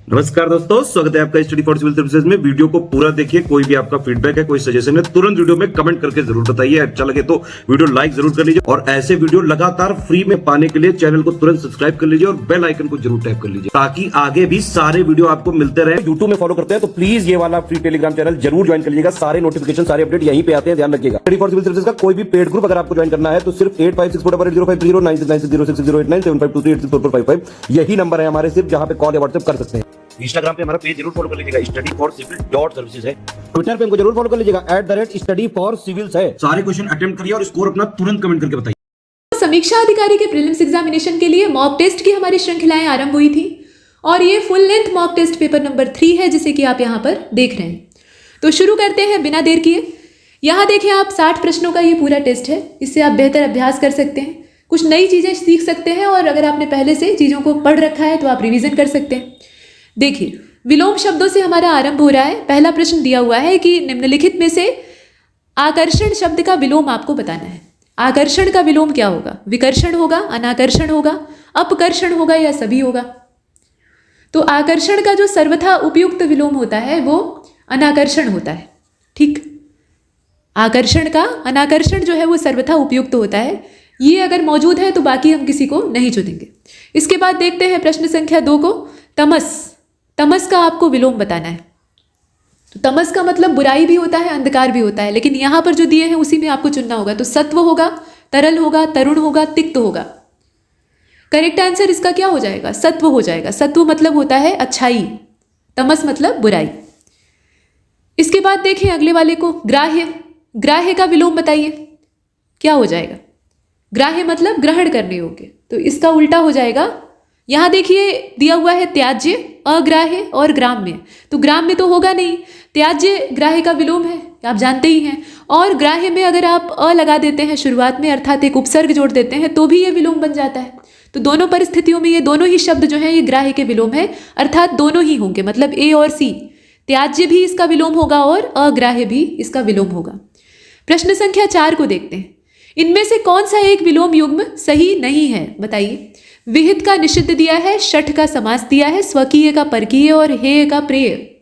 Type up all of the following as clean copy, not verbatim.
नमस्कार दोस्तों, स्वागत है आपका स्टडी फॉर सिविल सर्विसेज में। वीडियो को पूरा देखिए। कोई भी आपका फीडबैक है, कोई सजेशन है, तुरंत वीडियो में कमेंट करके जरूर बताइए। अच्छा लगे तो वीडियो लाइक जरूर कर लीजिए और ऐसे वीडियो लगातार फ्री में पाने के लिए चैनल को तुरंत सब्सक्राइब कर लीजिए और बेल आइकन को जरूर टैप कर लीजिए ताकि आगे भी सारे वीडियो आपको मिलते रहे। यूट्यूब में फॉलो करते हैं तो प्लीज ये वाला फ्री टेलीग्राम चैनल जरूर ज्वाइन कर लीजिएगा। सारे नोटिफिकेशन, सारे अपडेट यहीं पे आते हैं, ध्यान रखिएगा। स्टडी फॉर सिविल सर्विसेज का कोई भी पेड ग्रुप अगर आपको ज्वाइन करना है तो सिर्फ 856480560660897523864455 यही नंबर है हमारे, सिर्फ जहां पे कॉल या व्हाट्सएप कर सकते हैं। इंस्टाग्राम पे हमारा पेज जरूर फॉलो कर लीजिएगा, स्टडी फॉर सिविल .सर्विसेज है। ट्विटर पे हमको जरूर फॉलो कर लीजिएगा, @study for civils है। सारे क्वेश्चन अटेम्प्ट करिए और स्कोर अपना तुरंत कमेंट करके बताइए। समीक्षा अधिकारी के प्रीलिम्स एग्जामिनेशन के लिए मॉक टेस्ट की हमारी श्रृंखलाएं आरंभ हुई थी और ये full length mock test paper number 3 है, जिसे कि आप यहाँ पर देख रहे हैं। तो शुरू करते हैं बिना देर किए। यहाँ देखिए आप 60 प्रश्नों का ये पूरा टेस्ट है। इससे आप बेहतर अभ्यास कर सकते हैं, कुछ नई चीज़ें सीख सकते हैं और अगर आपने पहले से चीज़ों को पढ़ रखा है तो आप रिविजन कर सकते हैं। देखिए, विलोम शब्दों से हमारा आरंभ हो रहा है। पहला प्रश्न दिया हुआ है कि निम्नलिखित में से आकर्षण शब्द का विलोम आपको बताना है। आकर्षण का विलोम क्या होगा? विकर्षण होगा, अनाकर्षण होगा, अपकर्षण होगा या सभी होगा? तो आकर्षण का जो सर्वथा उपयुक्त विलोम होता है वो अनाकर्षण होता है। ठीक, आकर्षण का अनाकर्षण जो है वो सर्वथा उपयुक्त होता है। ये अगर मौजूद है तो बाकी हम किसी को नहीं चुनेंगे। इसके बाद देखते हैं प्रश्न संख्या 2 को। तमस, तमस का आपको विलोम बताना है। तो तमस का मतलब बुराई भी होता है, अंधकार भी होता है, लेकिन यहाँ पर जो दिए हैं उसी में आपको चुनना होगा। तो सत्व होगा, तरल होगा, तरुण होगा, तिक्त होगा। करेक्ट आंसर इसका क्या हो जाएगा? सत्व हो जाएगा। सत्व मतलब होता है अच्छाई, तमस मतलब बुराई। इसके बाद देखें अगले वाले को, ग्राह्य। ग्राह्य का विलोम बताइए, क्या हो जाएगा? ग्राह्य मतलब ग्रहण करने योग्य, तो इसका उल्टा हो जाएगा। यहाँ देखिए दिया हुआ है त्याज्य, अग्राह्य और ग्राम्य। तो ग्राम्य तो होगा नहीं, त्याज्य ग्राह्य का विलोम है, आप जानते ही हैं। और ग्राह्य में अगर आप अ लगा देते हैं शुरुआत में, अर्थात एक उपसर्ग जोड़ देते हैं, तो भी ये विलोम बन जाता है। तो दोनों परिस्थितियों में ये दोनों ही शब्द जो हैं ये ग्राह्य के विलोम है, अर्थात दोनों ही होंगे, मतलब ए और सी। त्याज्य भी इसका विलोम होगा और अग्राह्य भी इसका विलोम होगा। प्रश्न संख्या 4 को देखते हैं। इनमें से कौन सा एक विलोम युग्म सही नहीं है? बताइए। विहित का निषिद्ध दिया है, षठ का समास दिया है, स्वकीय का परकीय और हेय का प्रेय।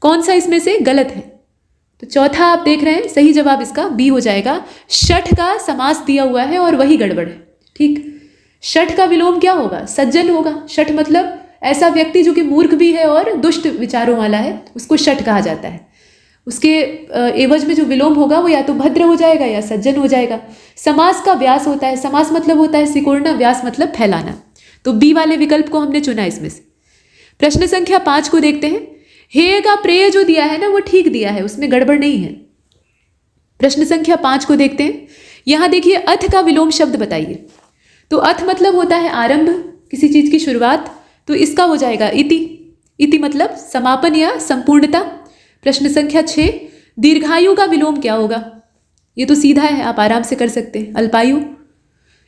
कौन सा इसमें से गलत है? तो चौथा आप देख रहे हैं, सही जवाब इसका बी हो जाएगा। षठ का समास दिया हुआ है और वही गड़बड़ है। ठीक, षठ का विलोम क्या होगा? सज्जन होगा। षठ मतलब ऐसा व्यक्ति जो कि मूर्ख भी है और दुष्ट विचारों वाला है, उसको षठ कहा जाता है। उसके एवज में जो विलोम होगा वो या तो भद्र हो जाएगा या सज्जन हो जाएगा। समास का व्यास होता है, समास मतलब होता है सिकुड़ना, व्यास मतलब फैलाना। तो बी वाले विकल्प को हमने चुना इसमें से। प्रश्न संख्या 5 को देखते हैं। हेय का प्रेय जो दिया है ना वो ठीक दिया है, उसमें गड़बड़ नहीं है। प्रश्न संख्या 5 को देखते हैं। यहाँ देखिए अथ का विलोम शब्द बताइए। तो अथ मतलब होता है आरंभ, किसी चीज की शुरुआत, तो इसका हो जाएगा इति। इति मतलब समापन या संपूर्णता। प्रश्न संख्या 6, दीर्घायु का विलोम क्या होगा? ये तो सीधा है, आप आराम से कर सकते हैं, अल्पायु।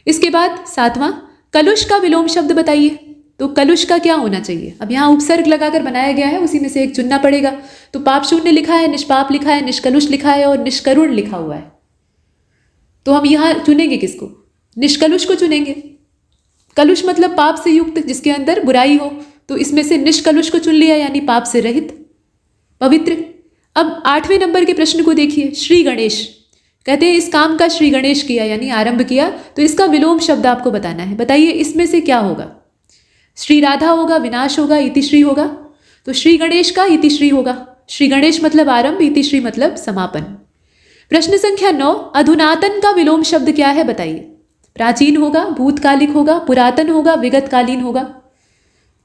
इसके बाद 7वां, कलुष का विलोम शब्द बताइए। तो कलुष का क्या होना चाहिए? अब यहाँ उपसर्ग लगाकर बनाया गया है, उसी में से एक चुनना पड़ेगा। तो पाप शून्य लिखा है, निष्पाप लिखा है, निष्कलुष लिखा है और निष्करुण लिखा हुआ है। तो हम यहाँ चुनेंगे किसको? निष्कलुष को चुनेंगे। कलुष मतलब पाप से युक्त, जिसके अंदर बुराई हो, तो इसमें से निष्कलुष को चुन लिया, यानी पाप से रहित, पवित्र। अब 8वें नंबर के प्रश्न को देखिए। श्री गणेश, कहते हैं इस काम का श्री गणेश किया, यानी आरंभ किया, तो इसका विलोम शब्द आपको बताना है। बताइए इसमें से क्या होगा? श्री राधा होगा, विनाश होगा, इतिश्री होगा। तो श्री गणेश का इतिश्री होगा। श्री गणेश मतलब आरंभ, इतिश्री मतलब समापन। प्रश्न संख्या 9, अधुनातन का विलोम शब्द क्या है? बताइए। प्राचीन होगा, भूतकालिक होगा, पुरातन होगा, विगतकालीन होगा।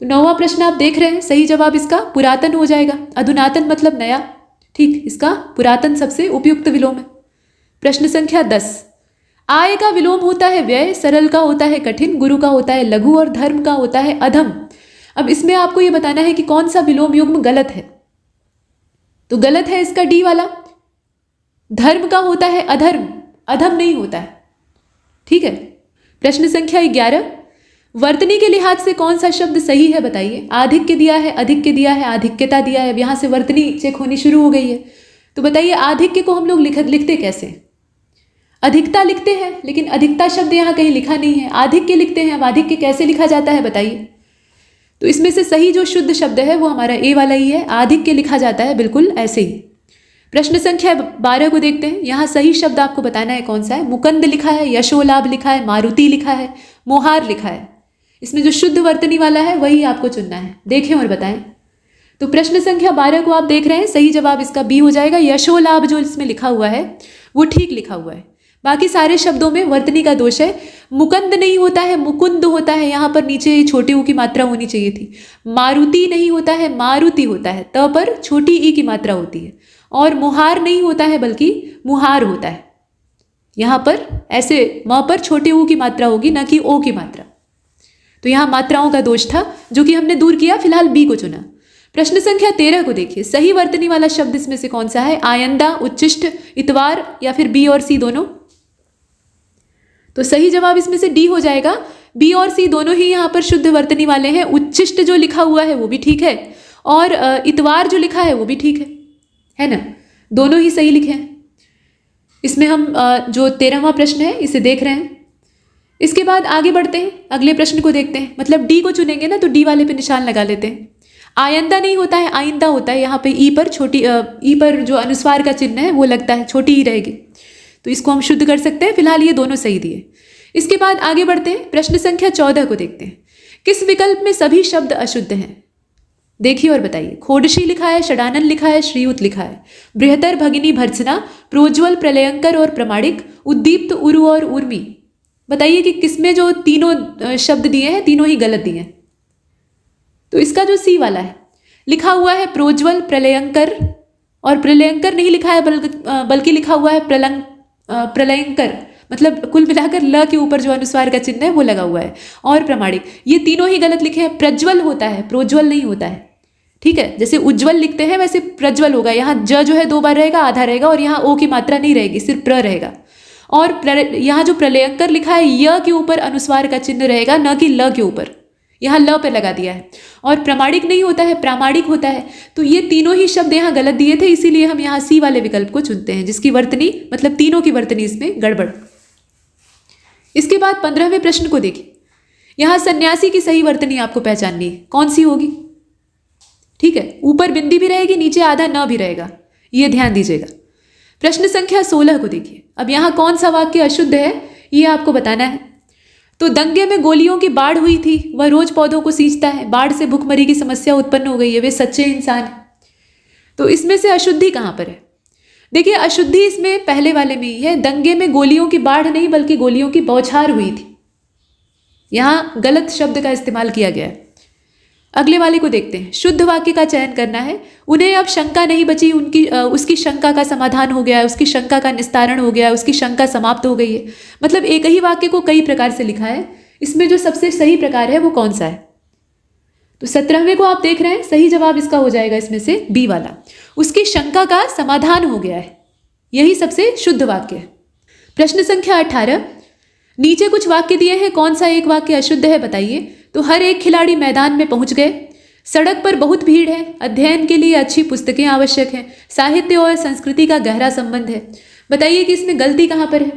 तो 9वां प्रश्न आप देख रहे हैं, सही जवाब इसका पुरातन हो जाएगा। अधुनातन मतलब नया। ठीक, इसका पुरातन सबसे उपयुक्त विलोम है। प्रश्न संख्या 10, आय का विलोम होता है व्यय, सरल का होता है कठिन, गुरु का होता है लघु और धर्म का होता है अधम। अब इसमें आपको यह बताना है कि कौन सा विलोम युग्म गलत है। तो गलत है इसका डी वाला। धर्म का होता है अधर्म, अधम नहीं होता है। ठीक है। प्रश्न संख्या 11, वर्तनी के लिहाज से कौन सा शब्द सही है? बताइए। आधिक्य दिया है, अधिक्य दिया है, आधिक्यता दिया है। अब यहाँ से वर्तनी चेक होनी शुरू हो गई है। तो बताइए आधिक्य को हम लोग लिखते कैसे? अधिकता लिखते हैं, लेकिन अधिकता शब्द यहाँ कहीं लिखा नहीं है। आधिक्य लिखते हैं, अब आधिक्य कैसे लिखा जाता है बताइए। तो इसमें से सही जो शुद्ध शब्द है वो हमारा ए वाला ही है। आधिक्य लिखा जाता है बिल्कुल ऐसे ही। प्रश्न संख्या 12 को देखते हैं। यहाँ सही शब्द आपको बताना है कौन सा है। मुकुंद लिखा है, यशोलाभ लिखा है, मारुति लिखा है, मोहार लिखा है। इसमें जो शुद्ध वर्तनी वाला है वही आपको चुनना है। देखें और बताएं। तो प्रश्न संख्या 12 को आप देख रहे हैं, सही जवाब इसका बी हो जाएगा। यशोलाभ जो इसमें लिखा हुआ है वो ठीक लिखा हुआ है। बाकी सारे शब्दों में वर्तनी का दोष है। मुकुंद नहीं होता है, मुकुंद होता है। यहाँ पर नीचे छोटी ऊ की मात्रा होनी चाहिए थी। मारुति नहीं होता है, मारुति होता है। त पर छोटी ई की मात्रा होती है। और मुहार नहीं होता है बल्कि मुहार होता है। यहाँ पर ऐसे म पर छोटे ऊ की मात्रा होगी, न कि ओ की मात्रा। तो यहाँ मात्राओं का दोष था जो कि हमने दूर किया। फिलहाल बी को चुना। प्रश्न संख्या 13 को देखिए। सही वर्तनी वाला शब्द इसमें से कौन सा है। आयंदा, उच्चिष्ट, इतवार या फिर बी और सी दोनों। तो सही जवाब इसमें से डी हो जाएगा। बी और सी दोनों ही यहाँ पर शुद्ध वर्तनी वाले हैं। उच्चिष्ट जो लिखा हुआ है वो भी ठीक है और इतवार जो लिखा है वो भी ठीक है ना। दोनों ही सही लिखे हैं। इसमें हम जो 13वां प्रश्न है इसे देख रहे हैं। इसके बाद आगे बढ़ते हैं, अगले प्रश्न को देखते हैं। मतलब डी को चुनेंगे ना तो डी वाले पे निशान लगा लेते हैं। आयंदा नहीं होता है, आइंदा होता है। यहाँ पे ई पर छोटी ई पर जो अनुस्वार का चिन्ह है वो लगता है, छोटी ही रहेगी। तो इसको हम शुद्ध कर सकते हैं। फिलहाल ये दोनों सही दिए। इसके बाद आगे बढ़ते हैं। प्रश्न संख्या 14 को देखते हैं। किस विकल्प में सभी शब्द अशुद्ध हैं। देखिए और बताइए। खोडशी लिखा है, षडानन लिखा है, श्रीयुत लिखा है, बृहतर, भगिनी, भर्त्सना, प्रोज्वल, प्रलयंकर और प्रमाणिक, उद्दीप्त, उरु और उर्मी। बताइए कि किसमें जो तीनों शब्द दिए हैं तीनों ही गलत दिए हैं। तो इसका जो सी वाला है लिखा हुआ है प्रोज्वल, प्रलयंकर, और प्रलयंकर नहीं लिखा है बल्कि लिखा हुआ है प्रलयंकर। मतलब कुल मिलाकर ल के ऊपर जो अनुस्वार का चिन्ह है वो लगा हुआ है। और प्रमाणिक, ये तीनों ही गलत लिखे हैं। प्रज्वल होता है, प्रोज्वल नहीं होता है। ठीक है, जैसे उज्ज्वल लिखते हैं वैसे प्रज्वल होगा। यहाँ ज जो है 2 बार रहेगा, आधा रहेगा, और यहाँ ओ की मात्रा नहीं रहेगी, सिर्फ प्र रहेगा। और यहाँ जो प्रलयंकर लिखा है य के ऊपर अनुस्वार का चिन्ह रहेगा, न कि ल के ऊपर। यहाँ ल पे लगा दिया है। और प्रामाणिक नहीं होता है, प्रामाणिक होता है। तो ये तीनों ही शब्द यहाँ गलत दिए थे, इसीलिए हम यहाँ सी वाले विकल्प को चुनते हैं, जिसकी वर्तनी मतलब तीनों की वर्तनी इसमें गड़बड़। इसके बाद 15वें प्रश्न को देखिए। यहाँ सन्यासी की सही वर्तनी आपको पहचाननी है, कौन सी होगी। ठीक है, ऊपर बिंदी भी रहेगी, नीचे आधा न भी रहेगा, ये ध्यान दीजिएगा। प्रश्न संख्या 16 को देखिए। अब यहाँ कौन सा वाक्य अशुद्ध है ये आपको बताना है। तो दंगे में गोलियों की बाढ़ हुई थी, वह रोज पौधों को सींचता है, बाढ़ से भूखमरी की समस्या उत्पन्न हो गई है, वे सच्चे इंसान हैं। तो इसमें से अशुद्धि कहाँ पर है। देखिए, अशुद्धि इसमें पहले वाले में ही है। दंगे में गोलियों की बाढ़ नहीं बल्कि गोलियों की बौछार हुई थी। यहाँ गलत शब्द का इस्तेमाल किया गया है। अगले वाले को देखते हैं। शुद्ध वाक्य का चयन करना है। उन्हें अब शंका नहीं बची, उसकी शंका का समाधान हो गया है, उसकी शंका का निस्तारण हो गया है, उसकी शंका समाप्त हो गई है। मतलब एक ही वाक्य को कई प्रकार से लिखा है। इसमें जो सबसे सही प्रकार है वो कौन सा है। तो 17वें को आप देख रहे हैं, सही जवाब इसका हो जाएगा इसमें से बी वाला। उसकी शंका का समाधान हो गया है, यही सबसे शुद्ध वाक्य है। प्रश्न संख्या 18। नीचे कुछ वाक्य दिए हैं, कौन सा एक वाक्य अशुद्ध है बताइए। तो हर एक खिलाड़ी मैदान में पहुंच गए, सड़क पर बहुत भीड़ है, अध्ययन के लिए अच्छी पुस्तकें आवश्यक हैं, साहित्य और संस्कृति का गहरा संबंध है। बताइए कि इसमें गलती कहाँ पर है।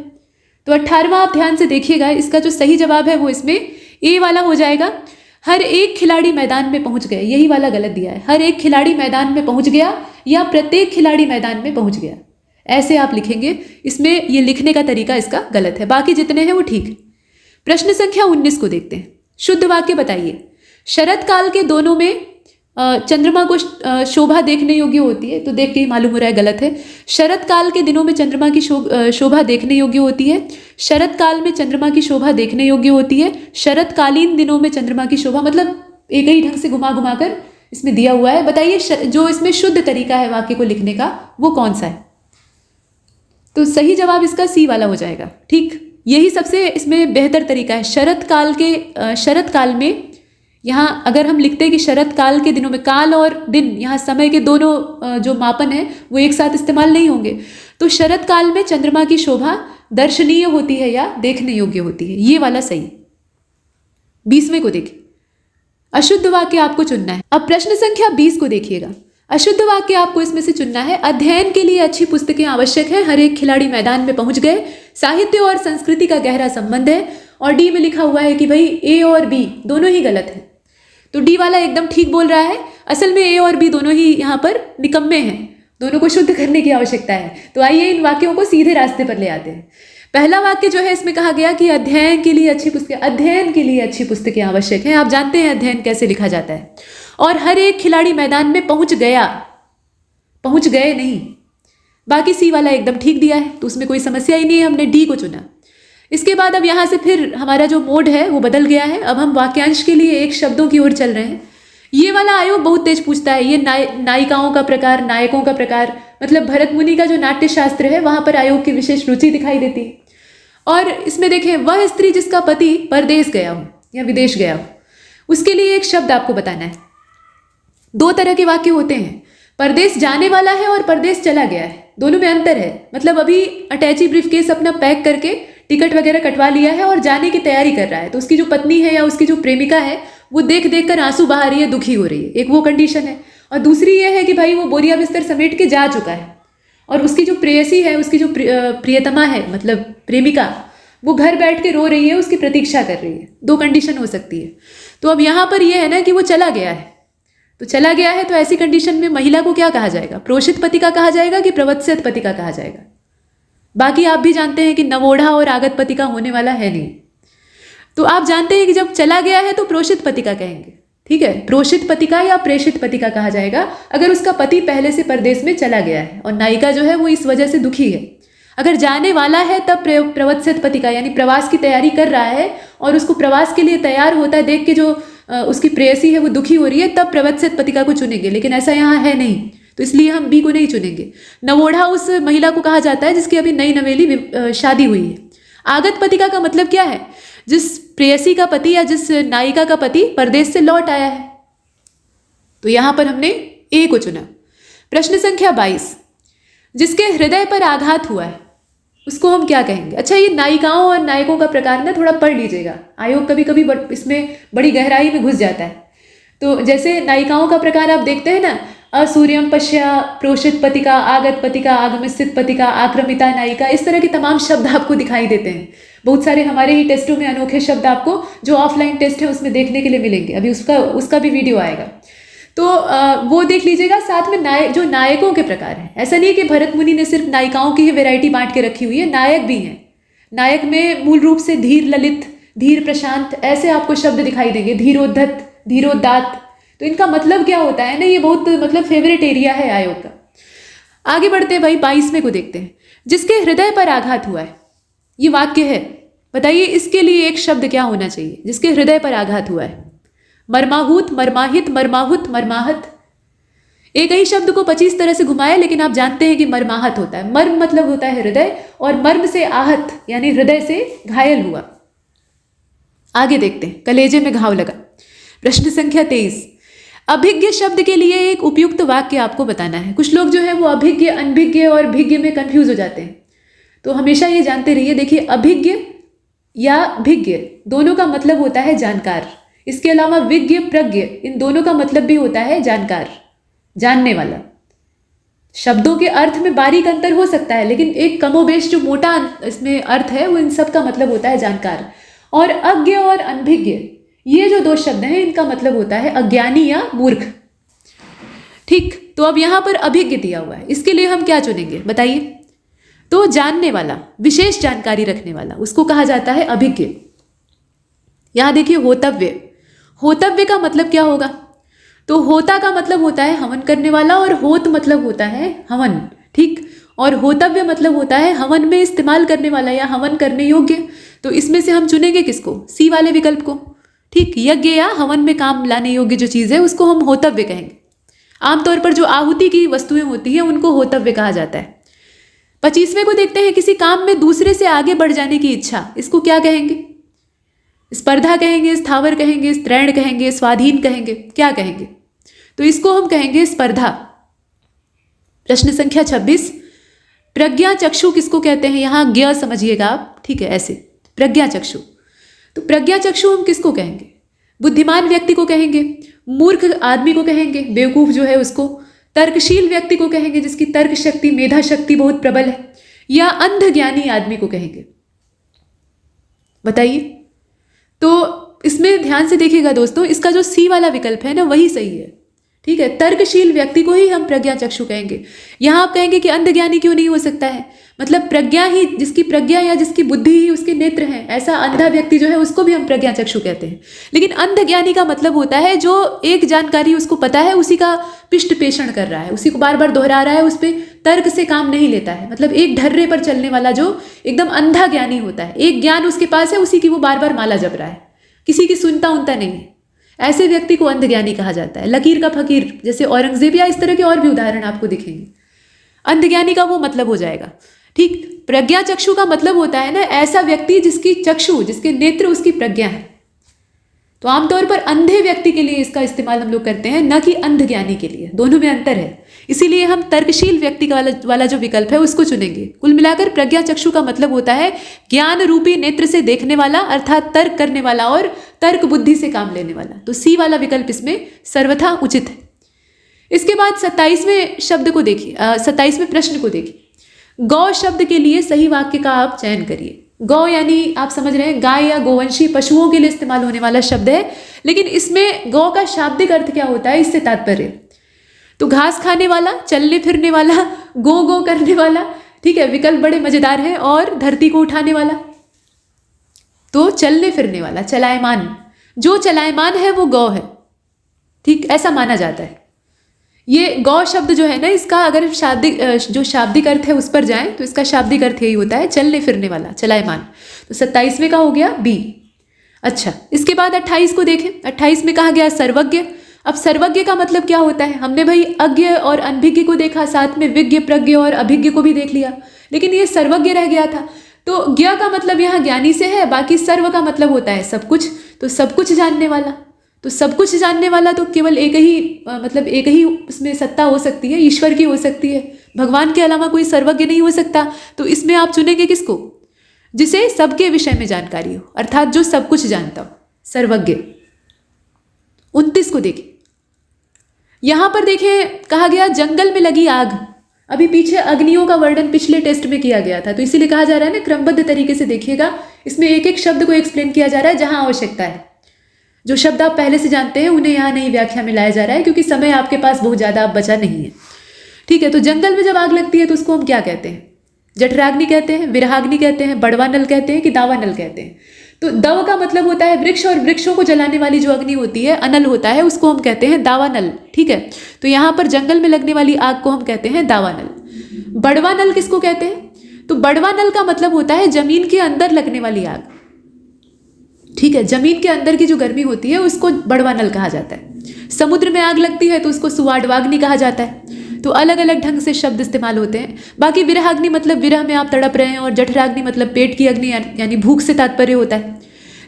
तो 18वां आप ध्यान से देखिएगा, इसका जो सही जवाब है वो इसमें ए वाला हो जाएगा। हर एक खिलाड़ी मैदान में पहुंच गए, यही वाला गलत दिया है। हर एक खिलाड़ी मैदान में पहुंच गया या प्रत्येक खिलाड़ी मैदान में पहुंच गया, ऐसे आप लिखेंगे। इसमें ये लिखने का तरीका इसका गलत है, बाकी जितने हैं वो ठीक है। प्रश्न संख्या 19 को देखते हैं। शुद्ध वाक्य बताइए। शरद काल के दोनों में चंद्रमा को शोभा देखने योग्य होती है। तो देख के ही मालूम हो रहा है गलत है। शरद काल के दिनों में चंद्रमा की शोभा देखने योग्य होती है। शरद काल में चंद्रमा की शोभा देखने योग्य होती है। शरदकालीन दिनों में चंद्रमा की शोभा, मतलब एक ही ढंग से घुमा घुमा कर इसमें दिया हुआ है। बताइए जो इसमें शुद्ध तरीका है वाक्य को लिखने का वो कौन सा है। तो सही जवाब इसका सी वाला हो जाएगा। ठीक, यही सबसे इसमें बेहतर तरीका है। शरद काल में यहाँ अगर हम लिखते हैं कि शरद काल के दिनों में, काल और दिन यहाँ समय के दोनों जो मापन है वो एक साथ इस्तेमाल नहीं होंगे। तो शरद काल में चंद्रमा की शोभा दर्शनीय होती है या देखने योग्य होती है, ये वाला सही। 20वें को देखिए। अशुद्ध वाक्य आपको चुनना है। अब प्रश्न संख्या 20 को देखिएगा। अशुद्ध वाक्य आपको इसमें से चुनना है। अध्ययन के लिए अच्छी पुस्तकें आवश्यक है, हर एक खिलाड़ी मैदान में पहुंच गए, साहित्य और संस्कृति का गहरा संबंध है, और डी में लिखा हुआ है कि भाई ए और बी दोनों ही गलत है। तो डी वाला एकदम ठीक बोल रहा है। असल में ए और बी दोनों ही यहाँ पर निकम्मे हैं, दोनों को शुद्ध करने की आवश्यकता है। तो आइए इन वाक्यों को सीधे रास्ते पर ले आते हैं। पहला वाक्य जो है इसमें कहा गया कि अध्ययन के लिए अच्छी पुस्तकें आवश्यक हैं। आप जानते हैं अध्ययन कैसे लिखा जाता है। और हर एक खिलाड़ी मैदान में पहुंच गए नहीं। बाकी सी वाला एकदम ठीक दिया है, तो उसमें कोई समस्या ही नहीं है, हमने डी को चुना। इसके बाद अब यहाँ से फिर हमारा जो मोड है वो बदल गया है। अब हम वाक्यांश के लिए एक शब्दों की ओर चल रहे हैं। ये वाला आयोग बहुत तेज पूछता है। ये नायिकाओं का प्रकार, नायकों का प्रकार, मतलब भरत मुनि का जो नाट्य शास्त्र है वहाँ पर आयोग की विशेष रुचि दिखाई देती है। और इसमें देखें, वह स्त्री जिसका पति परदेश गया हो या विदेश गया हो, उसके लिए एक शब्द आपको बताना है। 2 तरह के वाक्य होते हैं, परदेश जाने वाला है और परदेश चला गया है, दोनों में अंतर है। मतलब अभी अटैची ब्रीफकेस अपना पैक करके टिकट वगैरह कटवा लिया है और जाने की तैयारी कर रहा है, तो उसकी जो पत्नी है या उसकी जो प्रेमिका है वो देख देख कर आंसू बहा रही है, दुखी हो रही है, एक वो कंडीशन है। और दूसरी ये है कि भाई वो बोरिया बिस्तर समेट के जा चुका है और उसकी जो प्रेयसी है, उसकी जो प्रियतमा है, मतलब प्रेमिका, वो घर बैठ के रो रही है, उसकी प्रतीक्षा कर रही है। 2 कंडीशन हो सकती है। तो अब यहाँ पर यह है ना कि वो चला गया है, तो चला गया है, तो ऐसी कंडीशन में महिला को क्या कहा जाएगा? प्रोषित पति का कहा जाएगा कि प्रवत्सित पति का कहा जाएगा? बाकी आप भी जानते हैं कि नवोढ़ा और आगत पति का होने वाला है नहीं। तो आप जानते हैं कि जब चला गया है तो प्रोषित पति का कहेंगे, ठीक है? प्रोषित पति का या प्रेषित पति का कहा जाएगा अगर उसका पति पहले से परदेश में चला गया है और नायिका जो है वो इस वजह से दुखी है। अगर जाने वाला है तब प्रवत्सित पति का, यानी प्रवास की तैयारी कर रहा है और उसको प्रवास के लिए तैयार होता है देख के जो उसकी प्रेयसी है वो दुखी हो रही है, तब प्रवत्सित पति का को चुनेंगे। लेकिन ऐसा यहाँ है नहीं, तो इसलिए हम बी को नहीं चुनेंगे। नवोढ़ा उस महिला को कहा जाता है जिसकी अभी नई नवेली शादी हुई है। आगत पतिका का मतलब क्या है? जिस प्रेयसी का पति या जिस नायिका का पति परदेश से लौट आया है। तो यहाँ पर हमने ए को चुना। प्रश्न संख्या 22, जिसके हृदय पर आघात हुआ है उसको हम क्या कहेंगे? अच्छा, ये नायिकाओं और नायकों का प्रकार ना थोड़ा पढ़ लीजिएगा, आयोग कभी कभी इसमें बड़ी गहराई में घुस जाता है। तो जैसे नायिकाओं का प्रकार आप देखते हैं ना, असूर्यम पश्या, प्रोषित पतिका, आगत पतिका, आगमिस्थित पतिका, आक्रमिता नायिका, इस तरह के तमाम शब्द आपको दिखाई देते हैं। बहुत सारे हमारे ही टेस्टों में अनोखे शब्द आपको जो ऑफलाइन टेस्ट है उसमें देखने के लिए मिलेंगे, अभी उसका भी वीडियो आएगा, तो वो देख लीजिएगा। साथ में जो नायकों के प्रकार हैं, ऐसा नहीं है कि भरत मुनि ने सिर्फ नायिकाओं की ही वैरायटी बांट के रखी हुई है, नायक भी हैं। नायक में मूल रूप से धीर ललित, धीर प्रशांत, ऐसे आपको शब्द दिखाई देंगे, धीरोद्धत, धीरोदात। तो इनका मतलब क्या होता है ना, ये बहुत मतलब फेवरेट एरिया है आयोग का। आगे बढ़ते हैं भाई, 22वें को देखते हैं। जिसके हृदय पर आघात हुआ है, ये वाक्य है, बताइए इसके लिए एक शब्द क्या होना चाहिए? जिसके हृदय पर आघात हुआ है, मर्माहूत, मर्माहित, मर्माहुत, मर्माहत। एक ही शब्द को 25 तरह से घुमाए, लेकिन आप जानते हैं कि मर्माहत होता है। मर्म मतलब होता है हृदय, और मर्म से आहत यानी हृदय से घायल हुआ। आगे देखते हैं, कलेजे में घाव लगा। प्रश्न संख्या 23, अभिज्ञ शब्द के लिए एक उपयुक्त वाक्य आपको बताना है। कुछ लोग जो है वो अभिज्ञ, अनभिज्ञ और भिज्ञ में कंफ्यूज हो जाते हैं, तो हमेशा ये जानते रहिए। देखिए, अभिज्ञ या भिज्ञ दोनों का मतलब होता है जानकार। इसके अलावा विज्ञ, प्रज्ञ, इन दोनों का मतलब भी होता है जानकार, जानने वाला। शब्दों के अर्थ में बारीक अंतर हो सकता है, लेकिन एक कमोबेश जो मोटा इसमें अर्थ है वो इन सब का मतलब होता है जानकार। और अज्ञ और अनभिज्ञ, ये जो 2 शब्द हैं इनका मतलब होता है अज्ञानी या मूर्ख। ठीक, तो अब यहां पर अभिज्ञ दिया हुआ है, इसके लिए हम क्या चुनेंगे बताइए? तो जानने वाला, विशेष जानकारी रखने वाला, उसको कहा जाता है अभिज्ञ। यहां देखिए, होतव्य, होतव्य का मतलब क्या होगा? तो होता का मतलब होता है हवन करने वाला, और होत मतलब होता है हवन, ठीक। और होतव्य मतलब होता है हवन में इस्तेमाल करने वाला या हवन करने योग्य। तो इसमें से हम चुनेंगे किसको? सी वाले विकल्प को, ठीक। यज्ञ या हवन में काम लाने योग्य जो चीज़ है उसको हम होतव्य कहेंगे। आमतौर पर जो आहुति की वस्तुएं होती हैं उनको होतव्य कहा जाता है। 25वें को देखते हैं, किसी काम में दूसरे से आगे बढ़ जाने की इच्छा, इसको क्या कहेंगे? स्पर्धा कहेंगे, स्थावर कहेंगे, स्त्रैण कहेंगे, स्वाधीन कहेंगे, क्या कहेंगे? तो इसको हम कहेंगे स्पर्धा। प्रश्न संख्या 26, प्रज्ञा चक्षु किसको कहते हैं? यहाँ ज्ञ समझिएगा आप, ठीक है, ऐसे प्रज्ञा चक्षु। तो प्रज्ञा चक्षु हम किसको कहेंगे? बुद्धिमान व्यक्ति को कहेंगे, मूर्ख आदमी को कहेंगे, बेवकूफ जो है उसको, तर्कशील व्यक्ति को कहेंगे जिसकी तर्क शक्ति, मेधा शक्ति बहुत प्रबल है, या अंध ज्ञानी आदमी को कहेंगे? बताइए। तो इसमें ध्यान से देखिएगा दोस्तों, इसका जो सी वाला विकल्प है ना वही सही है। ठीक है, तर्कशील व्यक्ति को ही हम प्रज्ञा चक्षु कहेंगे। यहाँ आप कहेंगे कि अंधज्ञानी क्यों नहीं हो सकता है, मतलब प्रज्ञा ही, जिसकी प्रज्ञा या जिसकी बुद्धि ही उसके नेत्र हैं, ऐसा अंधा व्यक्ति जो है उसको भी हम प्रज्ञा चक्षु कहते हैं। लेकिन अंधज्ञानी का मतलब होता है जो एक जानकारी उसको पता है उसी का पिष्ट पेषण कर रहा है, उसी को बार बार दोहरा रहा है, उस पर तर्क से काम नहीं लेता है, मतलब एक ढर्रे पर चलने वाला जो एकदम अंधा ज्ञानी होता है, एक ज्ञान उसके पास है उसी की वो बार बार माला जप रहा है, किसी की सुनता उनता नहीं है, ऐसे व्यक्ति को अंधज्ञानी कहा जाता है। लकीर का फकीर जैसे औरंगजेब या इस तरह के और भी उदाहरण आपको दिखेंगे। अंधज्ञानी का वो मतलब हो जाएगा। ठीक, प्रज्ञा चक्षु का मतलब होता है ना ऐसा व्यक्ति जिसकी चक्षु, जिसके नेत्र उसकी प्रज्ञा है। तो आमतौर पर अंधे व्यक्ति के लिए इसका इस्तेमाल हम लोग करते हैं, न कि अंधज्ञानी के लिए, दोनों में अंतर है। इसीलिए हम तर्कशील व्यक्ति का वाला जो विकल्प है उसको चुनेंगे। कुल मिलाकर प्रज्ञा चक्षु का मतलब होता है ज्ञान रूपी नेत्र से देखने वाला, अर्थात तर्क करने वाला और तर्क बुद्धि से काम लेने वाला। तो सी वाला विकल्प इसमें सर्वथा उचित है। इसके बाद 27वें शब्द को देखिए, 27वें प्रश्न को देखिए। गौ शब्द के लिए सही वाक्य का आप चयन करिए। गौ यानी आप समझ रहे हैं गाय या गोवंशी पशुओं के लिए इस्तेमाल होने वाला शब्द है, लेकिन इसमें गौ का शाब्दिक अर्थ क्या होता है इससे तात्पर्य। तो घास खाने वाला, चलने फिरने वाला, गो गो करने वाला। ठीक है, विकल्प बड़े मजेदार हैं। और धरती को उठाने वाला, तो चलने फिरने वाला, चलायमान, जो चलायमान है वो गौ है। ठीक, ऐसा माना जाता है। ये गौ शब्द जो है ना, इसका अगर शाब्दिक जो शाब्दिक अर्थ है उस पर जाएं तो इसका शाब्दिक अर्थ यही होता है चलने फिरने वाला, चलायमान। तो 27वें का हो गया बी। अच्छा, इसके बाद 28 को देखें। 28 में कहा गया सर्वज्ञ। अब सर्वज्ञ का मतलब क्या होता है? हमने भाई अज्ञ और अनभिज्ञ को देखा, साथ में विज्ञ, प्रज्ञ और अभिज्ञ को भी देख लिया, लेकिन ये सर्वज्ञ रह गया था। तो ज्ञ का मतलब यहाँ ज्ञानी से है, बाकी सर्व का मतलब होता है सब कुछ। तो सब कुछ जानने वाला, तो सब कुछ जानने वाला तो केवल एक ही मतलब एक ही उसमें सत्ता हो सकती है, ईश्वर की हो सकती है। भगवान के अलावा कोई सर्वज्ञ नहीं हो सकता। तो इसमें आप चुनेंगे किसको? जिसे सबके विषय में जानकारी हो, अर्थात जो सब कुछ जानता हो, सर्वज्ञ। 29 को देखिए। यहां पर देखें, कहा गया जंगल में लगी आग। अभी पीछे अग्नियों का वर्णन पिछले टेस्ट में किया गया था, तो इसीलिए कहा जा रहा है ना क्रमबद्ध तरीके से देखिएगा। इसमें एक एक शब्द को एक्सप्लेन किया जा रहा है जहां आवश्यकता है। जो शब्द आप पहले से जानते हैं उन्हें यहाँ नई व्याख्या में लाया जा रहा है, क्योंकि समय आपके पास बहुत ज़्यादा अब बचा नहीं है। ठीक है, तो जंगल में जब आग लगती है तो उसको हम क्या कहते हैं? जठराग्नि कहते हैं, विरहाग्नि कहते हैं, बड़वा नल कहते हैं कि दावा नल कहते हैं? तो दव का मतलब होता है वृक्ष, और वृक्षों को जलाने वाली जो अग्नि होती है, अनल होता है, उसको हम कहते हैं दावा नल। ठीक है, तो यहाँ पर जंगल में लगने वाली आग को हम कहते हैं दावा नल। बड़वा नल किसको कहते हैं? तो बड़वा नल का मतलब होता है जमीन के अंदर लगने वाली आग। ठीक है, जमीन के अंदर की जो गर्मी होती है उसको बड़वा नल कहा जाता है। समुद्र में आग लगती है तो उसको सुवाडवाग्नि कहा जाता है। तो अलग अलग ढंग से शब्द इस्तेमाल होते हैं। बाकी विरहाग्नि मतलब विरह में आप तड़प रहे हैं, और जठराग्नि मतलब पेट की अग्नि यानी भूख से तात्पर्य होता है।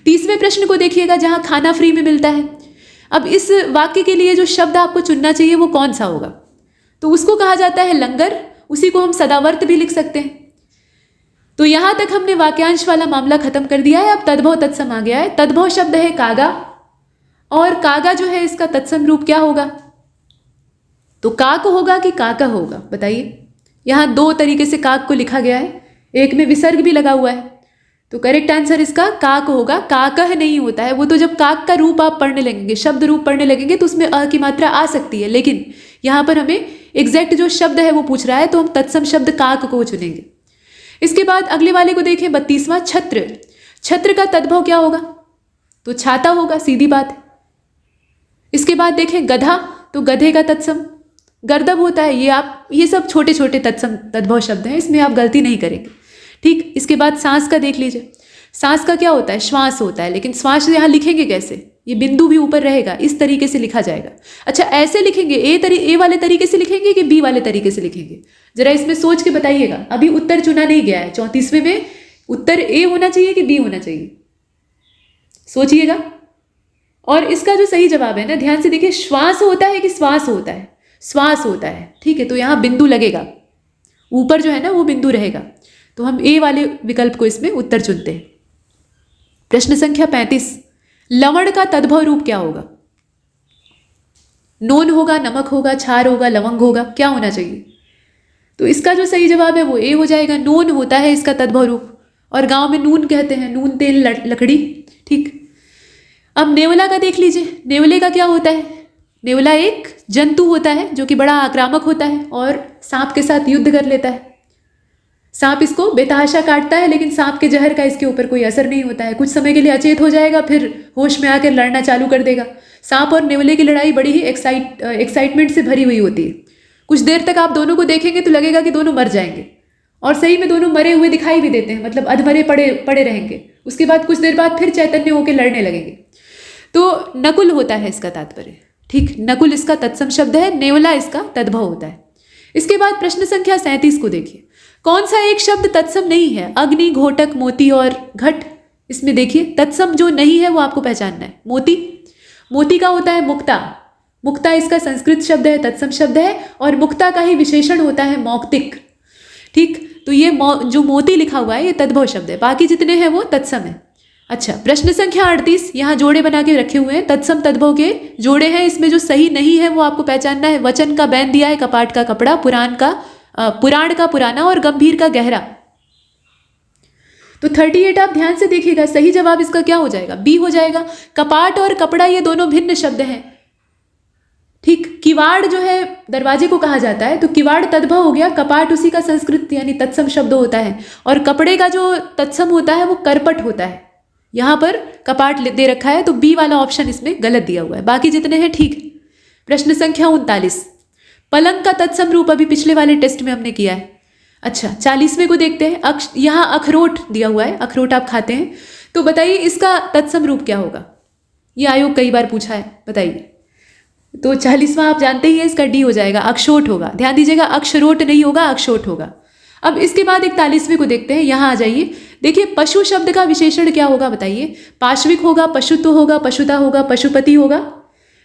30वें प्रश्न को देखिएगा, जहां खाना फ्री में मिलता है। अब इस वाक्य के लिए जो शब्द आपको चुनना चाहिए वो कौन सा होगा? तो उसको कहा जाता है लंगर, उसी को हम सदावर्त भी लिख सकते हैं। तो यहां तक हमने वाक्यांश वाला मामला खत्म कर दिया है। अब तद्भव तत्सम आ गया है। तद्भव शब्द है कागा, और कागा जो है इसका तत्सम रूप क्या होगा? तो काक होगा कि काका होगा, बताइए। यहां दो तरीके से काक को लिखा गया है, एक में विसर्ग भी लगा हुआ है। तो करेक्ट आंसर इसका काक होगा, काकह नहीं होता है। वो तो जब काक का रूप आप पढ़ने लगेंगे, शब्द रूप पढ़ने लगेंगे, तो उसमें अ की मात्रा आ सकती है, लेकिन यहां पर हमें एग्जैक्ट जो शब्द है वो पूछ रहा है, तो हम तत्सम शब्द काक को चुनेंगे। इसके बाद अगले वाले को देखें, 32वां छत्र। छत्र का तद्भव क्या होगा? तो छाता होगा, सीधी बात है। इसके बाद देखें गधा, तो गधे का तत्सम गर्दभ होता है। ये सब छोटे छोटे तत्सम तद्भव शब्द हैं, इसमें आप गलती नहीं करेंगे। ठीक, इसके बाद सांस का देख लीजिए। सांस का क्या होता है? श्वास होता है, लेकिन श्वास यहाँ लिखेंगे कैसे? ये बिंदु भी ऊपर रहेगा, इस तरीके से लिखा जाएगा। अच्छा, ऐसे लिखेंगे ए वाले तरीके से लिखेंगे कि बी वाले तरीके से लिखेंगे? जरा इसमें सोच के बताइएगा। अभी उत्तर चुना नहीं गया है। 34वें में उत्तर ए होना चाहिए कि बी होना चाहिए? सोचिएगा। और इसका जो सही जवाब है ना, ध्यान से देखिए, श्वास होता है कि श्वास होता है? श्वास होता है। ठीक है, तो यहाँ बिंदु लगेगा, ऊपर जो है ना वो बिंदु रहेगा। तो हम ए वाले विकल्प को इसमें उत्तर चुनते हैं। प्रश्न संख्या 35, लवण का तद्भव रूप क्या होगा? नोन होगा, नमक होगा, छार होगा, लवंग होगा, क्या होना चाहिए? तो इसका जो सही जवाब है वो ए हो जाएगा। नोन होता है इसका तद्भव रूप, और गांव में नून कहते हैं, नून तेल लकड़ी। ठीक, अब नेवला का देख लीजिए, नेवले का क्या होता है? नेवला एक जंतु होता है जो कि बड़ा आक्रामक होता है और सांप के साथ युद्ध कर लेता है। सांप इसको बेतहाशा काटता है, लेकिन सांप के जहर का इसके ऊपर कोई असर नहीं होता है। कुछ समय के लिए अचेत हो जाएगा, फिर होश में आकर लड़ना चालू कर देगा। सांप और नेवले की लड़ाई बड़ी ही एक्साइटमेंट से भरी हुई होती है। कुछ देर तक आप दोनों को देखेंगे तो लगेगा कि दोनों मर जाएंगे, और सही में दोनों मरे हुए दिखाई भी देते हैं, मतलब अधमरे पड़े रहेंगे। उसके बाद कुछ देर बाद फिर चैतन्य होकर लड़ने लगेंगे। तो नकुल होता है इसका तात्पर्य, ठीक। नकुल इसका तत्सम शब्द है, नेवला इसका तद्भव होता है। इसके बाद प्रश्न संख्या 37 को देखिए। कौन सा एक शब्द तत्सम नहीं है? अग्नि, घोटक, मोती और घट। इसमें देखिए तत्सम जो नहीं है वो आपको पहचानना है। मोती का होता है मुक्ता। मुक्ता इसका संस्कृत शब्द है, तत्सम शब्द है, और मुक्ता का ही विशेषण होता है मौक्तिक, ठीक। तो ये जो मोती लिखा हुआ है ये तद्भव शब्द है, बाकी जितने हैं वो तत्सम है। अच्छा, प्रश्न संख्या 38, यहाँ जोड़े बना के रखे हुए हैं, तत्सम तद्भव के जोड़े हैं। इसमें जो सही नहीं है वो आपको पहचानना है। वचन का बैन दिया है, कपाट का कपड़ा, पुराण का पुराना और गंभीर का गहरा। तो 38 आप ध्यान से देखिएगा, सही जवाब इसका क्या हो जाएगा? बी हो जाएगा। कपाट और कपड़ा ये दोनों भिन्न शब्द हैं, ठीक। किवाड़ जो है दरवाजे को कहा जाता है, तो किवाड़ तद्भव हो गया, कपाट उसी का संस्कृत यानी तत्सम शब्द होता है, और कपड़े का जो तत्सम होता है वो करपट होता है। यहाँ पर कपाट दे रखा है, तो बी वाला ऑप्शन इसमें गलत दिया हुआ है, बाकी जितने हैं ठीक है। प्रश्न संख्या 39, पलंग का तत्सम रूप अभी पिछले वाले टेस्ट में हमने किया है। अच्छा, 40वें को देखते हैं। यहाँ अखरोट दिया हुआ है, अखरोट आप खाते हैं, तो बताइए इसका तत्सम रूप क्या होगा? ये आयोग कई बार पूछा है, बताइए। तो 40वां आप जानते ही है, इसका डी हो जाएगा, अक्षोट होगा। ध्यान दीजिएगा, अक्षरोट नहीं होगा, अक्षोट होगा। अब इसके बाद 41वें को देखते हैं। यहाँ आ जाइए, देखिए पशु शब्द का विशेषण क्या होगा बताइए? पाश्विक होगा, पशुत्व होगा, पशुता होगा, पशुपति होगा।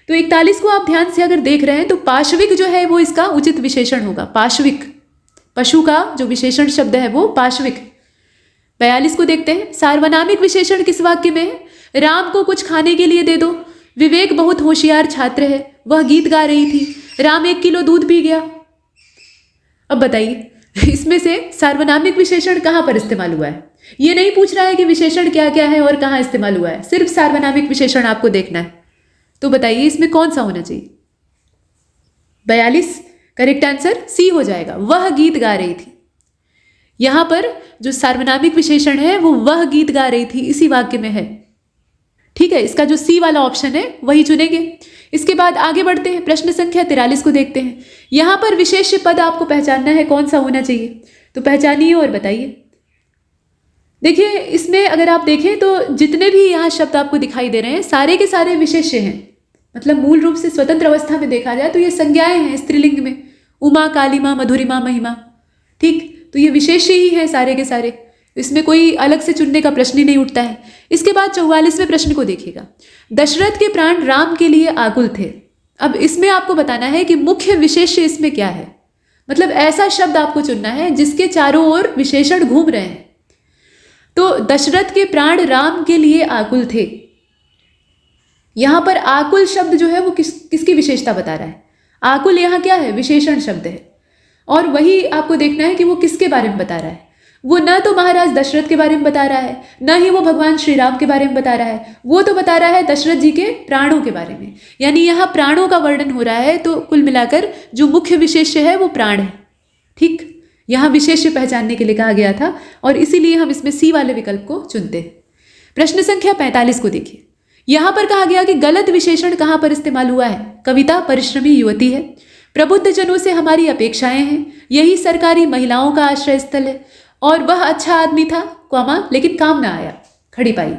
तो 41 को आप ध्यान से अगर देख रहे हैं तो पाश्विक जो है वो इसका उचित विशेषण होगा। पाश्विक, पशु का जो विशेषण शब्द है वो पाश्विक। 42 को देखते हैं, सार्वनामिक विशेषण किस वाक्य में है? राम को कुछ खाने के लिए दे दो। विवेक बहुत होशियार छात्र है, वह गीत गा रही थी। राम 1 किलो दूध पी गया। अब बताइए इसमें से सार्वनामिक विशेषण कहाँ पर इस्तेमाल हुआ है? ये नहीं पूछ रहा है कि विशेषण क्या क्या है और कहाँ इस्तेमाल हुआ है, सिर्फ सार्वनामिक विशेषण आपको देखना है। तो बताइए इसमें कौन सा होना चाहिए? 42 करेक्ट आंसर सी हो जाएगा, वह गीत गा रही थी। यहां पर जो सार्वनामिक विशेषण है वो वह गीत गा रही थी इसी वाक्य में है, ठीक है। इसका जो सी वाला ऑप्शन है वही चुनेंगे। इसके बाद आगे बढ़ते हैं, प्रश्न संख्या 43 को देखते हैं। यहां पर विशेष्य पद आपको पहचानना है, कौन सा होना चाहिए, तो पहचानिए और बताइए। देखिए इसमें अगर आप देखें तो जितने भी यहाँ शब्द आपको दिखाई दे रहे हैं सारे के सारे विशेष्य हैं, मतलब मूल रूप से स्वतंत्र अवस्था में देखा जाए तो ये संज्ञाएं हैं स्त्रीलिंग में, उमा, कालिमा, मधुरिमा, महिमा, ठीक। तो ये विशेष्य ही है सारे के सारे, इसमें कोई अलग से चुनने का प्रश्न ही नहीं उठता है। इसके बाद 44वें प्रश्न को देखिएगा। दशरथ के प्राण राम के लिए आकुल थे। अब इसमें आपको बताना है कि मुख्य विशेष्य इसमें क्या है, मतलब ऐसा शब्द आपको चुनना है जिसके चारों ओर विशेषण घूम रहे हैं। तो दशरथ के प्राण राम के लिए आकुल थे, यहां पर आकुल शब्द जो है वो किसकी विशेषता बता रहा है? आकुल यहां क्या है? विशेषण शब्द है, और वही आपको देखना है कि वो किसके बारे में बता रहा है। वो न तो महाराज दशरथ के बारे में बता रहा है, न ही वो भगवान श्री राम के बारे में बता रहा है, वो तो बता रहा है दशरथ जी के प्राणों के बारे में, यानी यहाँ प्राणों का वर्णन हो रहा है। तो कुल मिलाकर जो मुख्य विशेष्य है वो प्राण है, ठीक। यहाँ विशेष्य पहचानने के लिए कहा गया था और इसीलिए हम इसमें सी वाले विकल्प को चुनते हैं। प्रश्न संख्या 45 को देखिए। यहाँ पर कहा गया कि गलत विशेषण कहाँ पर इस्तेमाल हुआ है? कविता परिश्रमी युवती है, प्रबुद्ध जनों से हमारी अपेक्षाएं हैं, यही सरकारी महिलाओं का आश्रय स्थल है, और वह अच्छा आदमी था, लेकिन काम ना आया, खड़ी पाई।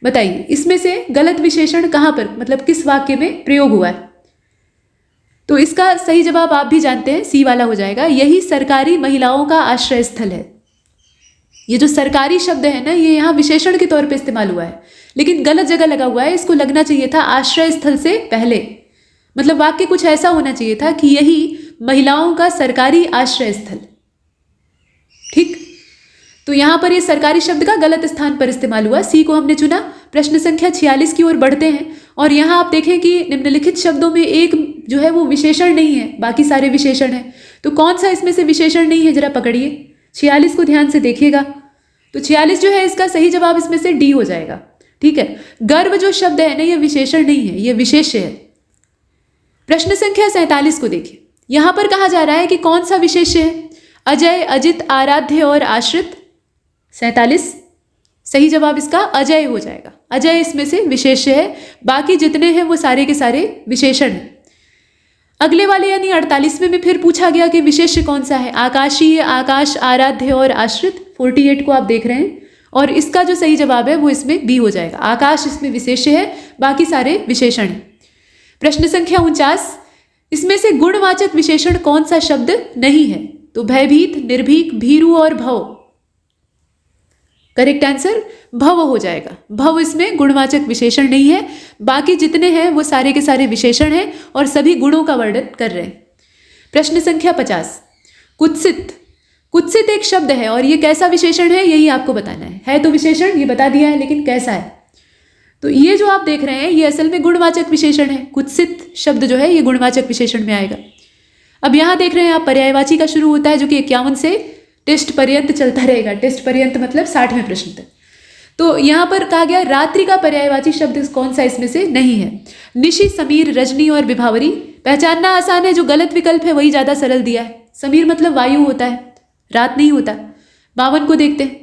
बताइए इसमें से गलत विशेषण कहाँ पर, मतलब किस वाक्य में प्रयोग हुआ है? तो इसका सही जवाब आप भी जानते हैं, सी वाला हो जाएगा, यही सरकारी महिलाओं का आश्रय स्थल है। ये जो सरकारी शब्द है ना, ये यहाँ विशेषण के तौर पे इस्तेमाल हुआ है, लेकिन गलत जगह लगा हुआ है। इसको लगना चाहिए था आश्रय स्थल से पहले, मतलब वाक्य कुछ ऐसा होना चाहिए था कि यही महिलाओं का सरकारी आश्रय स्थल, ठीक। तो यहाँ पर ये सरकारी शब्द का गलत स्थान पर इस्तेमाल हुआ, सी को हमने चुना। प्रश्न संख्या 46 की ओर बढ़ते हैं, और यहाँ आप देखें कि निम्नलिखित शब्दों में एक जो है वो विशेषण नहीं है, बाकी सारे विशेषण हैं। तो कौन सा इसमें से विशेषण नहीं है, जरा पकड़िए। 46 को ध्यान से देखिएगा। तो 46 जो है इसका सही जवाब इसमें से डी हो जाएगा, ठीक है, गर्भ जो शब्द है ना, ये विशेषण नहीं है, ये विशेष्य है। प्रश्न संख्या 47 को देखिए, यहां पर कहा जा रहा है कि कौन सा विशेष्य है? अजय, अजित, आराध्य और आश्रित। 47 सही जवाब इसका अजय हो जाएगा। अजय इसमें से विशेष्य है, बाकी जितने हैं वो सारे के सारे विशेषण हैं। अगले वाले यानी 48वें में फिर पूछा गया कि विशेष्य कौन सा है? आकाशीय, आकाश, आराध्य और आश्रित। 48 को आप देख रहे हैं, और इसका जो सही जवाब है वो इसमें बी हो जाएगा। आकाश इसमें विशेष्य है, बाकी सारे विशेषण हैं। प्रश्न संख्या 49, इसमें से गुणवाचक विशेषण कौन सा शब्द नहीं है? तो भयभीत, निर्भीक, भीरु और भव। करेक्ट आंसर भव हो जाएगा। भव इसमें गुणवाचक विशेषण नहीं है, बाकी जितने हैं वो सारे के सारे विशेषण हैं और सभी गुणों का वर्णन कर रहे हैं। प्रश्न संख्या 50, कुत्सित। कुत्सित एक शब्द है और ये कैसा विशेषण है यही आपको बताना है तो विशेषण ये बता दिया है, लेकिन कैसा है? तो ये जो आप देख रहे हैं ये असल में गुणवाचक विशेषण है। कुत्सित शब्द जो है ये गुणवाचक विशेषण में आएगा। अब यहाँ देख रहे हैं आप, पर्यायवाची का शुरू होता है जो कि 51 से टेस्ट पर्यंत चलता रहेगा। टेस्ट पर्यंत मतलब 60वें प्रश्न तक। तो यहाँ पर कहा गया रात्रि का पर्यायवाची शब्द कौन सा इसमें से नहीं है? निशि, समीर, रजनी और विभावरी। पहचानना आसान है, जो गलत विकल्प है वही ज़्यादा सरल दिया है। समीर मतलब वायु होता है, रात नहीं होता। 52 को देखते हैं,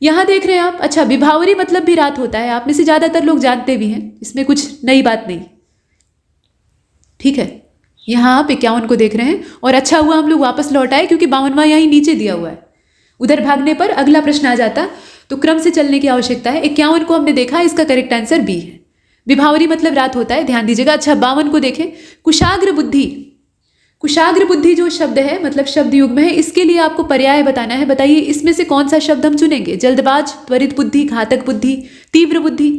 यहाँ देख रहे हैं आप। अच्छा, विभावरी मतलब भी रात होता है, आप में से ज़्यादातर लोग जानते भी हैं, इसमें कुछ नई बात नहीं। ठीक है, यहाँ आप 51 को देख रहे हैं और अच्छा हुआ हम लोग वापस लौट आए क्योंकि 52वां यहीं नीचे दिया हुआ है। उधर भागने पर अगला प्रश्न आ जाता, तो क्रम से चलने की आवश्यकता है। 51 को हमने देखा, इसका करेक्ट आंसर बी है। विभावरी मतलब रात होता है, ध्यान दीजिएगा। अच्छा, 52 को देखें, कुशाग्र बुद्धि। कुशाग्र बुद्धि जो शब्द है मतलब शब्द युग्म है, इसके लिए आपको पर्याय बताना है। बताइए इसमें से कौन सा शब्द हम चुनेंगे? जल्दबाज, त्वरित बुद्धि, घातक बुद्धि, तीव्र बुद्धि।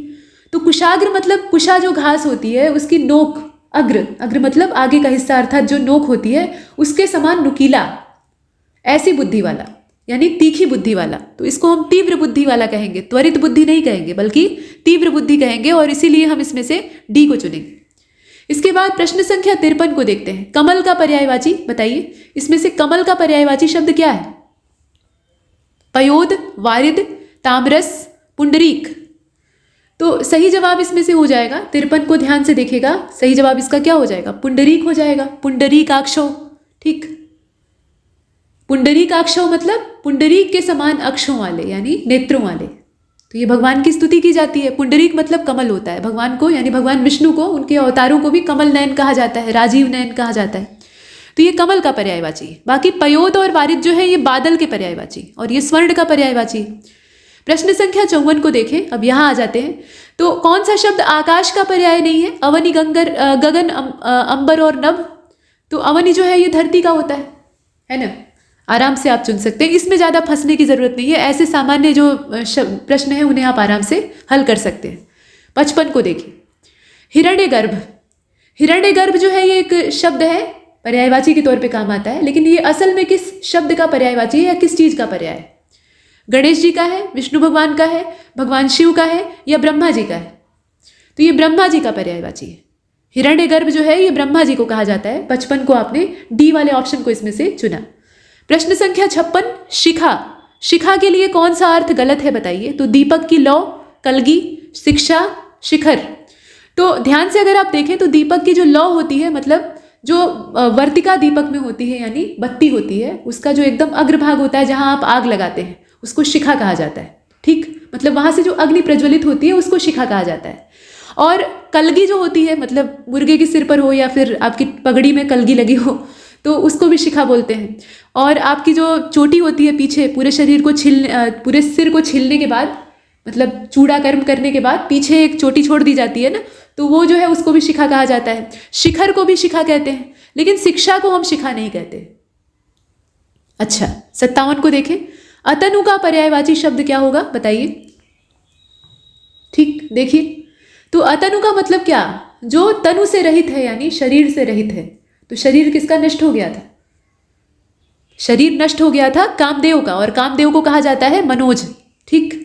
तो कुशाग्र मतलब कुशा जो घास होती है उसकी नोक, अग्र, अग्र मतलब आगे का हिस्सा, अर्थात जो नोक होती है उसके समान नुकीला, ऐसी बुद्धि वाला यानी तीखी बुद्धि वाला। तो इसको हम तीव्र बुद्धि वाला कहेंगे, त्वरित बुद्धि नहीं कहेंगे बल्कि तीव्र बुद्धि कहेंगे, और इसीलिए हम इसमें से डी को चुनेंगे। इसके बाद प्रश्न संख्या 53 को देखते हैं। कमल का पर्यायवाची बताइए, इसमें से कमल का पर्यायवाची शब्द क्या है? पयोद, वारिद, तामरस, पुंडरीक। तो सही जवाब इसमें से हो जाएगा, 53 को ध्यान से देखिएगा, सही जवाब इसका क्या हो जाएगा? पुंडरीक हो जाएगा। पुंडरीकाक्षो, ठीक। पुंडरीकाक्षो मतलब पुंडरीक के समान अक्षों वाले यानी नेत्रों वाले। तो ये भगवान की स्तुति की जाती है। पुंडरीक मतलब कमल होता है। भगवान को यानी भगवान विष्णु को, उनके अवतारों को भी कमल नयन कहा जाता है, राजीव नयन कहा जाता है। तो ये कमल का पर्यायवाची है। बाकी पयोद और वारिद जो है ये बादल के पर्यायवाची, और ये स्वर्ण का पर्यायवाची। प्रश्न संख्या 54 को देखें। अब यहाँ आ जाते हैं, तो कौन सा शब्द आकाश का पर्याय नहीं है? अवनी, गगन, अंबर और नभ। तो अवनी जो है ये धरती का होता है ना? आराम से आप चुन सकते हैं, इसमें ज़्यादा फंसने की ज़रूरत नहीं है। ऐसे सामान्य जो प्रश्न हैं उन्हें आप आराम से हल कर सकते हैं। 55 को देखिए, हिरण्यगर्भ। हिरण्यगर्भ जो है ये एक शब्द है, पर्यायवाची के तौर पे काम आता है, लेकिन ये असल में किस शब्द का पर्यायवाची है या किस चीज़ का पर्याय है? गणेश जी का है, विष्णु भगवान का है, भगवान शिव का है, या ब्रह्मा जी का है? तो ये ब्रह्मा जी का पर्यायवाची है। हिरण्यगर्भ जो है ये ब्रह्मा जी को कहा जाता है। 55 को आपने डी वाले ऑप्शन को इसमें से चुना। प्रश्न संख्या 56, शिखा। शिखा के लिए कौन सा अर्थ गलत है बताइए? तो दीपक की लौ, कलगी, शिक्षा, शिखर। तो ध्यान से अगर आप देखें तो दीपक की जो लौ होती है मतलब जो वर्तिका दीपक में होती है यानी बत्ती होती है, उसका जो एकदम अग्रभाग होता है जहां आप आग लगाते हैं उसको शिखा कहा जाता है। ठीक, मतलब वहां से जो अग्नि प्रज्वलित होती है उसको शिखा कहा जाता है। और कलगी जो होती है मतलब मुर्गे के सिर पर हो या फिर आपकी पगड़ी में कलगी लगी हो तो उसको भी शिखा बोलते हैं। और आपकी जो चोटी होती है पीछे, पूरे शरीर को पूरे सिर को छीलने के बाद मतलब चूड़ा कर्म करने के बाद पीछे एक चोटी छोड़ दी जाती है ना, तो वो जो है उसको भी शिखा कहा जाता है। शिखर को भी शिखा कहते हैं, लेकिन शिक्षा को हम शिखा नहीं कहते। अच्छा, 57 को देखें। अतनु का पर्यायवाची शब्द क्या होगा बताइए? ठीक, देखिए, तो अतनु का मतलब क्या? जो तनु से रहित है यानी शरीर से रहित है। तो शरीर किसका नष्ट हो गया था? शरीर नष्ट हो गया था कामदेव का, और कामदेव को कहा जाता है मनोज। ठीक,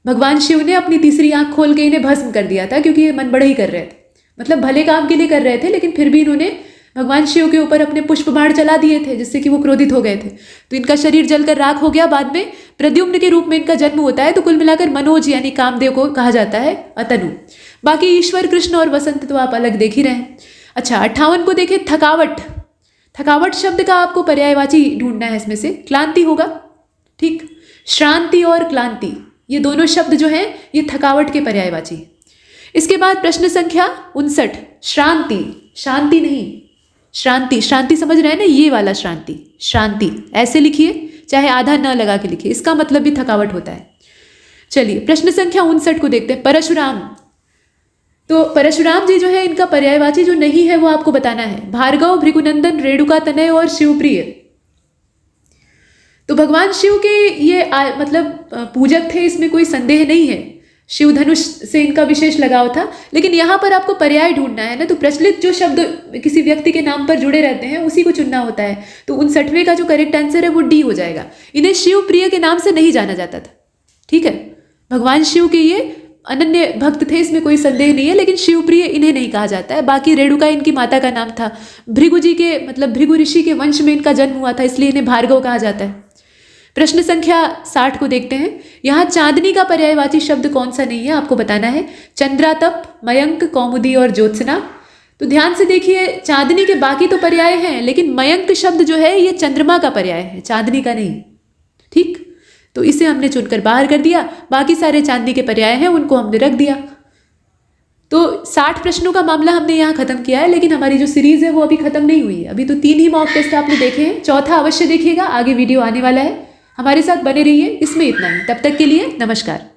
भगवान शिव ने अपनी तीसरी आंख खोल के इन्हें भस्म कर दिया था क्योंकि ये मन बढ़ई कर रहे थे, मतलब भले काम के लिए कर रहे थे, लेकिन फिर भी इन्होंने भगवान शिव के ऊपर अपने पुष्प बाण चला दिए थे जिससे कि वो क्रोधित हो गए थे, तो इनका शरीर जलकर राख हो गया। बाद में प्रद्युम्न के रूप में इनका जन्म होता है। तो कुल मिलाकर मनोज यानी कामदेव को कहा जाता है अतनु। बाकी ईश्वर, कृष्ण और वसंत तो आप अलग देख ही रहे हैं। अच्छा, 58 को देखें, थकावट। थकावट शब्द का आपको पर्यायवाची ढूंढना है, इसमें से क्लांति होगा, ठीक। श्रांति और क्लांति ये दोनों शब्द जो हैं ये थकावट के पर्यायवाची। इसके बाद प्रश्न संख्या 59, श्रांति, शांति नहीं, श्रांति, श्रांति समझ रहे हैं ना, ये वाला श्रांति, श्रांति ऐसे लिखिए, चाहे आधा न लगा के लिखिए, इसका मतलब भी थकावट होता है। चलिए प्रश्न संख्या 59 को देखते हैं, परशुराम। तो परशुराम जी जो है इनका पर्यायवाची जो नहीं है वो आपको बताना है। भार्गव, भृगुनंदन, रेणुका तनय और शिवप्रिय। तो भगवान शिव के ये मतलब पूजक थे, इसमें कोई संदेह नहीं है। शिव धनुष से इनका विशेष लगाव था, लेकिन यहाँ पर आपको पर्याय ढूंढना है ना, तो प्रचलित जो शब्द किसी व्यक्ति के नाम पर जुड़े रहते हैं उसी को चुनना होता है। तो 59वें का जो करेक्ट आंसर है वो डी हो जाएगा। इन्हें शिव प्रिय के नाम से नहीं जाना जाता था, ठीक है। भगवान शिव के ये अनन्य भक्त थे, इसमें कोई संदेह नहीं है, लेकिन शिवप्रिय इन्हें नहीं कहा जाता है। बाकी रेणुका इनकी माता का नाम था। भृगु जी के मतलब भृगु ऋषि के वंश में इनका जन्म हुआ था, इसलिए इन्हें भार्गव कहा जाता है। प्रश्न संख्या 60 को देखते हैं। यहाँ चांदनी का पर्यायवाची शब्द कौन सा नहीं है आपको बताना है। चंद्रातप, मयंक, कौमुदी और ज्योत्सना। तो ध्यान से देखिए, चांदनी के बाकी तो पर्याय हैं, लेकिन मयंक शब्द जो है ये चंद्रमा का पर्याय है, चांदनी का नहीं, ठीक। तो इसे हमने चुनकर बाहर कर दिया। बाकी सारे चांदनी के पर्याय हैं, उनको हमने रख दिया। तो 60 प्रश्नों का मामला हमने यहाँ खत्म किया है, लेकिन हमारी जो सीरीज है वो अभी खत्म नहीं हुई है। अभी तो 3 ही मॉक टेस्ट आपने देखे हैं, चौथा अवश्य देखिएगा, आगे वीडियो आने वाला है। हमारे साथ बने रहिए, इसमें इतना ही। तब तक के लिए नमस्कार।